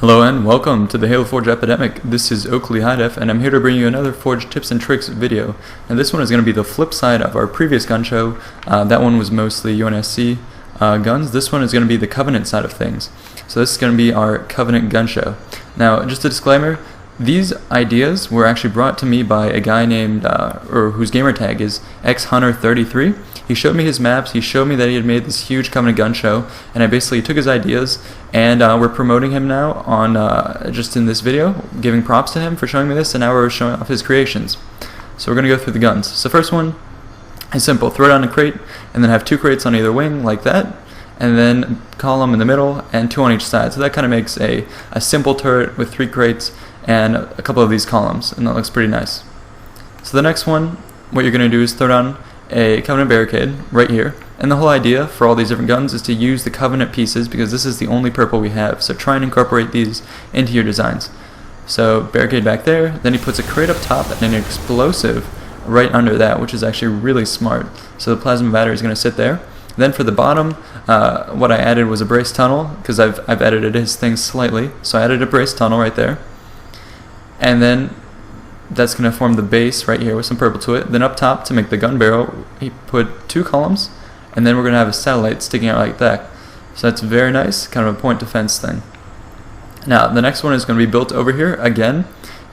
Hello and welcome to the Halo Forge epidemic. This is Oakley HiDef and I'm here to bring you another Forge tips and tricks video. And this one is going to be the flip side of our previous gun show. That one was mostly UNSC guns. This one is going to be the Covenant side of things. So this is going to be our Covenant gun show. Now just a disclaimer, these ideas were actually brought to me by a guy named, whose gamer tag is XHunter33. He showed me his maps, he showed me that he had made this huge Covenant gun show, and I basically took his ideas, and we're promoting him now on, just in this video, giving props to him for showing me this, and now we're showing off his creations. So we're going to go through the guns. So first one is simple, throw down a crate, and then have two crates on either wing, like that, and then column in the middle, and two on each side. So that kind of makes a simple turret with three crates, and a couple of these columns, and that looks pretty nice. So the next one, what you're going to do is throw down a Covenant barricade right here, and the whole idea for all these different guns is to use the Covenant pieces because this is the only purple we have, so try and incorporate these into your designs. So barricade back there, then he puts a crate up top and an explosive right under that, which is actually really smart. So the plasma battery is going to sit there. Then for the bottom, what I added was a brace tunnel because I've edited his thing slightly, so I added a brace tunnel right there, and then that's going to form the base right here with some purple to it. Then up top, to make the gun barrel, he put two columns, and then we're going to have a satellite sticking out like that. So that's very nice, kind of a point defense thing. Now the next one is going to be built over here again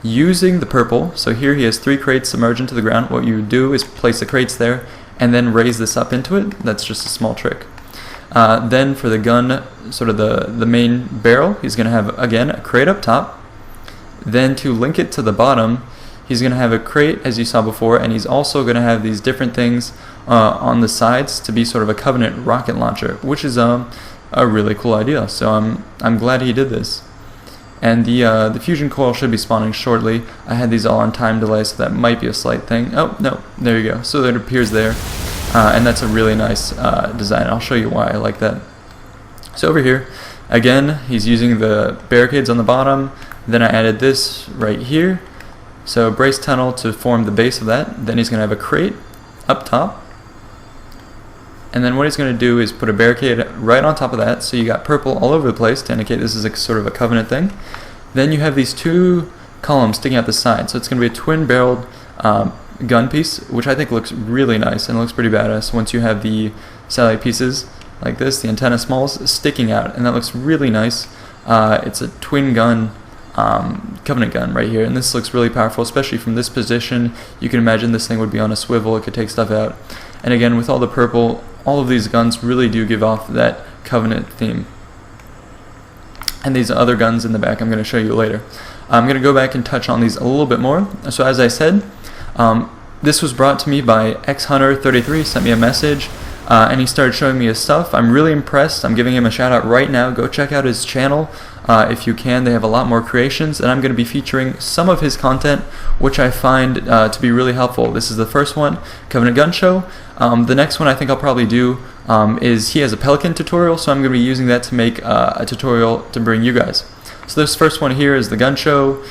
using the purple. So here he has three crates submerged into the ground. What you do is place the crates there and then raise this up into it. That's just a small trick. Then for the gun, sort of the main barrel, he's going to have again a crate up top. Then to link it to the bottom, he's going to have a crate, as you saw before, and he's also going to have these different things on the sides to be sort of a Covenant rocket launcher, which is a really cool idea. So I'm glad he did this. And the fusion coil should be spawning shortly. I had these all on time delay, so that might be a slight thing. Oh, no, there you go. So it appears there, and that's a really nice design. I'll show you why I like that. So over here, again, he's using the barricades on the bottom. Then I added this right here. So a brace tunnel to form the base of that. Then he's going to have a crate up top. And then what he's going to do is put a barricade right on top of that. So you got purple all over the place to indicate this is a sort of a Covenant thing. Then you have these two columns sticking out the side. So it's going to be a twin-barreled gun piece, which I think looks really nice and looks pretty badass once you have the satellite pieces like this, the antenna smalls, sticking out. And that looks really nice. It's a twin gun Covenant gun right here, and this looks really powerful, especially from this position. You can imagine this thing would be on a swivel, it could take stuff out. And again, with all the purple, all of these guns really do give off that Covenant theme. And these other guns in the back I'm going to show you later. I'm going to go back and touch on these a little bit more. So as I said, this was brought to me by XHunter33, sent me a message, and he started showing me his stuff. I'm really impressed. I'm giving him a shout out right now. Go check out his channel if you can. They have a lot more creations, and I'm going to be featuring some of his content, which I find to be really helpful. This is the first one, Covenant Gun Show. The next one I think I'll probably do is he has a Pelican tutorial, so I'm going to be using that to make a tutorial to bring you guys. So this first one here is the gun show.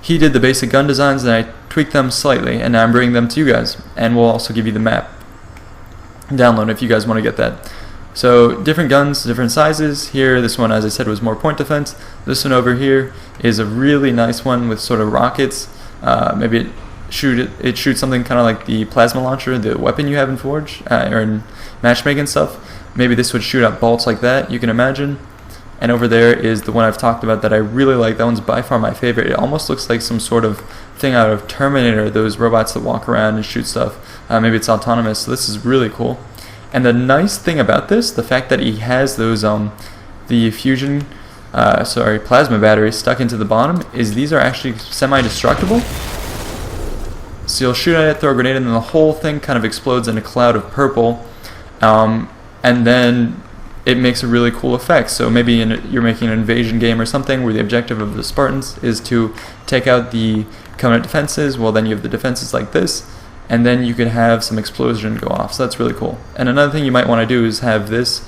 He did the basic gun designs, and I tweaked them slightly, and now I'm bringing them to you guys, and we'll also give you the map download if you guys want to get that. So different guns, different sizes. Here, this one, as I said, was more point defense. This one over here is a really nice one with sort of rockets. Maybe it shoots something kind of like the plasma launcher, the weapon you have in Forge or in matchmaking stuff. Maybe this would shoot out bolts like that, you can imagine. And over there is the one I've talked about that I really like. That one's by far my favorite. It almost looks like some sort of thing out of Terminator, those robots that walk around and shoot stuff. Maybe it's autonomous, so this is really cool. And the nice thing about this, the fact that he has those the fusion plasma batteries stuck into the bottom, is these are actually semi-destructible. So you'll shoot at it, throw a grenade, and then the whole thing kind of explodes in a cloud of purple, and then it makes a really cool effect. So maybe you're making an invasion game or something where the objective of the Spartans is to take out the Covenant defenses. Well, then you have the defenses like this, and then you could have some explosion go off. So that's really cool. And another thing you might want to do is have this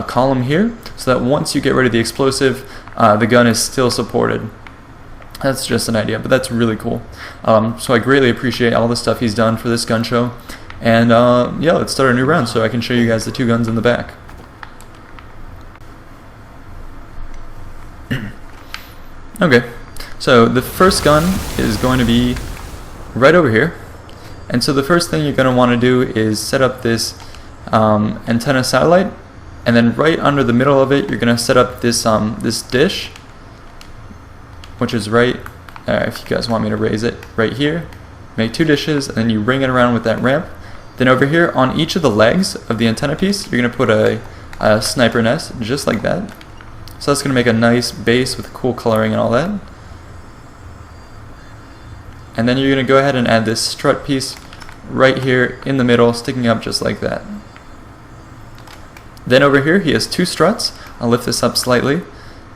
column here, so that once you get rid of the explosive, the gun is still supported. That's just an idea, but that's really cool. So I greatly appreciate all the stuff he's done for this gun show. And yeah, let's start a new round so I can show you guys the two guns in the back. Okay, so the first gun is going to be right over here. And so the first thing you're going to want to do is set up this antenna satellite, and then right under the middle of it you're going to set up this this dish, which is right, if you guys want me to raise it, right here. Make 2 dishes, and then you ring it around with that ramp. Then over here on each of the legs of the antenna piece you're going to put a sniper nest, just like that. So that's going to make a nice base with cool coloring and all that. And then you're going to go ahead and add this strut piece right here in the middle, sticking up just like that. Then over here he has 2 struts. I'll lift this up slightly,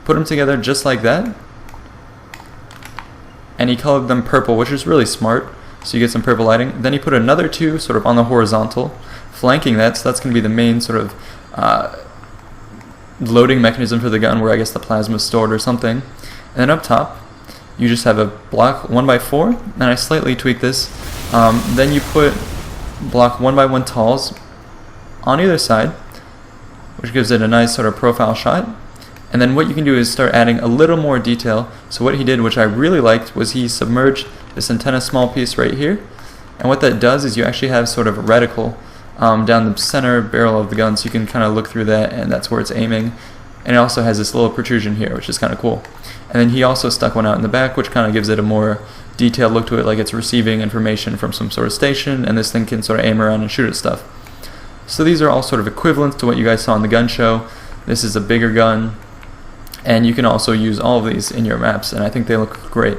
put them together just like that. And he colored them purple, which is really smart, so you get some purple lighting. Then he put another 2 sort of on the horizontal, flanking that, so that's going to be the main sort of loading mechanism for the gun, where I guess the plasma is stored or something. And then up top you just have a block 1x4, and I slightly tweak this. Then you put block 1x1 talls on either side, which gives it a nice sort of profile shot. And then what you can do is start adding a little more detail. So what he did, which I really liked, was he submerged this antenna small piece right here. And what that does is you actually have sort of a reticle down the center barrel of the gun, so you can kind of look through that, and that's where it's aiming. And it also has this little protrusion here, which is kind of cool. And then he also stuck one out in the back, which kind of gives it a more detailed look to it, like it's receiving information from some sort of station, and this thing can sort of aim around and shoot at stuff. So these are all sort of equivalent to what you guys saw in the gun show. This is a bigger gun, and you can also use all of these in your maps, and I think they look great.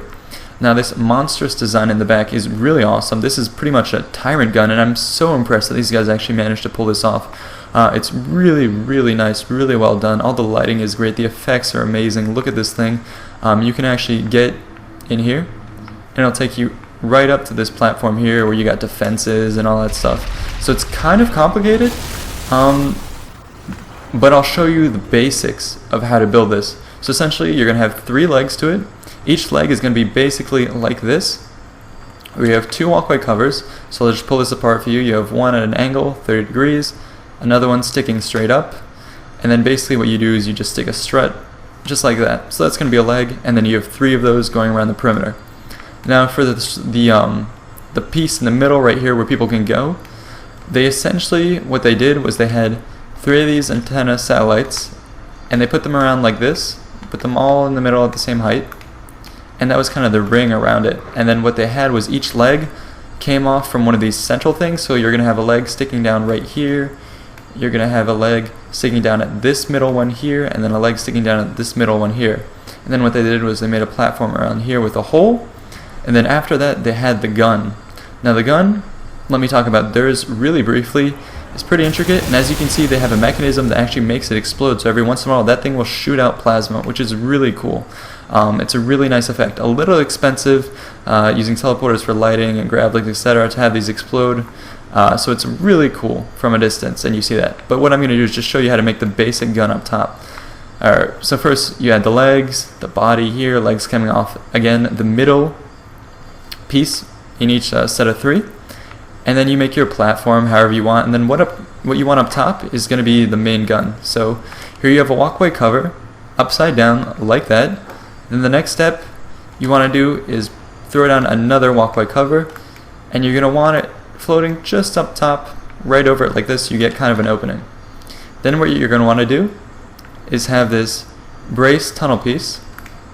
Now this monstrous design in the back is really awesome. This is pretty much a tyrant gun, and I'm so impressed that these guys actually managed to pull this off. It's really, really nice, really well done. All the lighting is great, the effects are amazing. Look at this thing. You can actually get in here, and it'll take you right up to this platform here where you got defenses and all that stuff. So it's kind of complicated, but I'll show you the basics of how to build this. So essentially you're going to have 3 legs to it. Each leg is going to be basically like this. We have 2 walkway covers, so I'll just pull this apart for you. You have one at an angle, 30 degrees, another one sticking straight up, and then basically what you do is you just stick a strut just like that. So that's going to be a leg, and then you have 3 of those going around the perimeter. Now for the piece in the middle right here where people can go, they essentially, what they did was they had 3 of these antenna satellites, and they put them around like this, put them all in the middle at the same height, and that was kind of the ring around it. And then what they had was each leg came off from one of these central things, so you're going to have a leg sticking down right here, you're going to have a leg sticking down at this middle one here, and then a leg sticking down at this middle one here. And then what they did was they made a platform around here with a hole, and then after that they had the gun. Now the gun, let me talk about theirs really briefly. It's pretty intricate, and as you can see they have a mechanism that actually makes it explode, so every once in a while that thing will shoot out plasma, which is really cool. It's a really nice effect. A little expensive, using teleporters for lighting and grav leaks, etc. to have these explode, so it's really cool from a distance, and you see that. But what I'm going to do is just show you how to make the basic gun up top. Alright, so first you add the legs, the body here, legs coming off, again the middle piece in each set of 3. And then you make your platform however you want, and then what you want up top is going to be the main gun. So here you have a walkway cover, upside down like that. Then the next step you want to do is throw down another walkway cover, and you're going to want it floating just up top, right over it like this, so you get kind of an opening. Then what you're going to want to do is have this brace tunnel piece,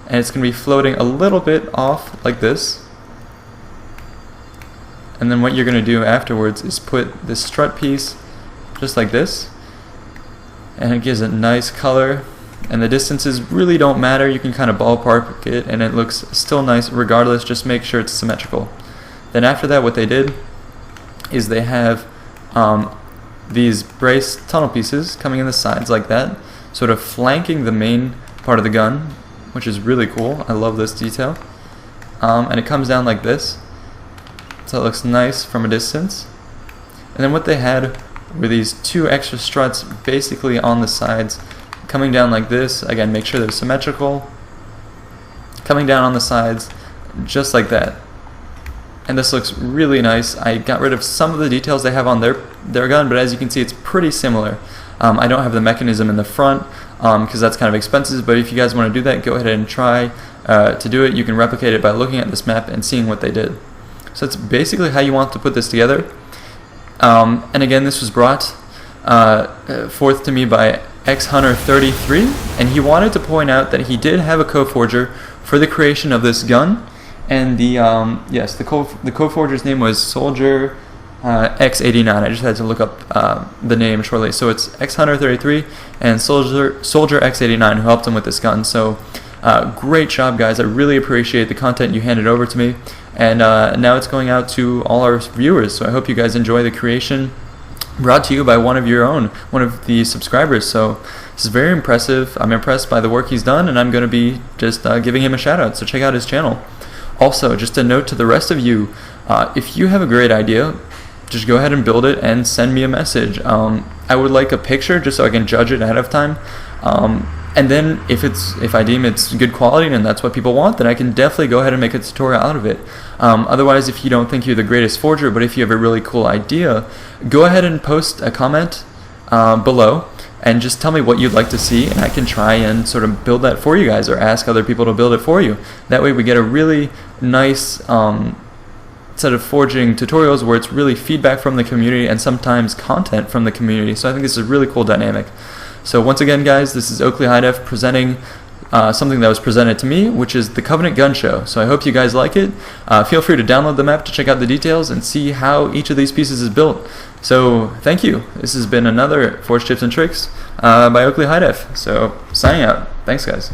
and it's going to be floating a little bit off like this. And then what you're going to do afterwards is put this strut piece just like this, and it gives it nice color, and the distances really don't matter. You can kind of ballpark it and it looks still nice regardless. Just make sure it's symmetrical. Then after that what they did is they have these brace tunnel pieces coming in the sides like that, sort of flanking the main part of the gun, which is really cool. I love this detail. And it comes down like this, so it looks nice from a distance. And then what they had were these 2 extra struts basically on the sides, coming down like this. Again, make sure they're symmetrical, coming down on the sides just like that. And this looks really nice. I got rid of some of the details they have on their gun, but as you can see it's pretty similar. I don't have the mechanism in the front, because that's kind of expensive, but if you guys want to do that, go ahead and try to do it. You can replicate it by looking at this map and seeing what they did. So that's basically how you want to put this together. And again, this was brought forth to me by XHunter33, and he wanted to point out that he did have a code forger for the creation of this gun, and the yes, the code forger's name was SOLDIER X89. I just had to look up the name shortly. So it's XHunter33 and Soldier X89 who helped him with this gun. So great job, guys. I really appreciate the content you handed over to me, and now it's going out to all our viewers. So I hope you guys enjoy the creation brought to you by one of the subscribers. So this is very impressive. I'm impressed by the work he's done, and I'm going to be just giving him a shout out. So check out his channel. Also, just a note to the rest of you, if you have a great idea, just go ahead and build it and send me a message. I would like a picture just so I can judge it ahead of time. And then if I deem it's good quality and that's what people want, then I can definitely go ahead and make a tutorial out of it. Otherwise, if you don't think you're the greatest forger, but if you have a really cool idea, go ahead and post a comment below and just tell me what you'd like to see, and I can try and sort of build that for you guys, or ask other people to build it for you. That way we get a really nice set of forging tutorials where it's really feedback from the community and sometimes content from the community. So I think this is a really cool dynamic. So once again, guys, this is Oakley HiDef presenting something that was presented to me, which is the Covenant Gun Show. So I hope you guys like it. Feel free to download the map to check out the details and see how each of these pieces is built. So thank you. This has been another Forge Tips and Tricks by Oakley HiDef. So signing out. Thanks, guys.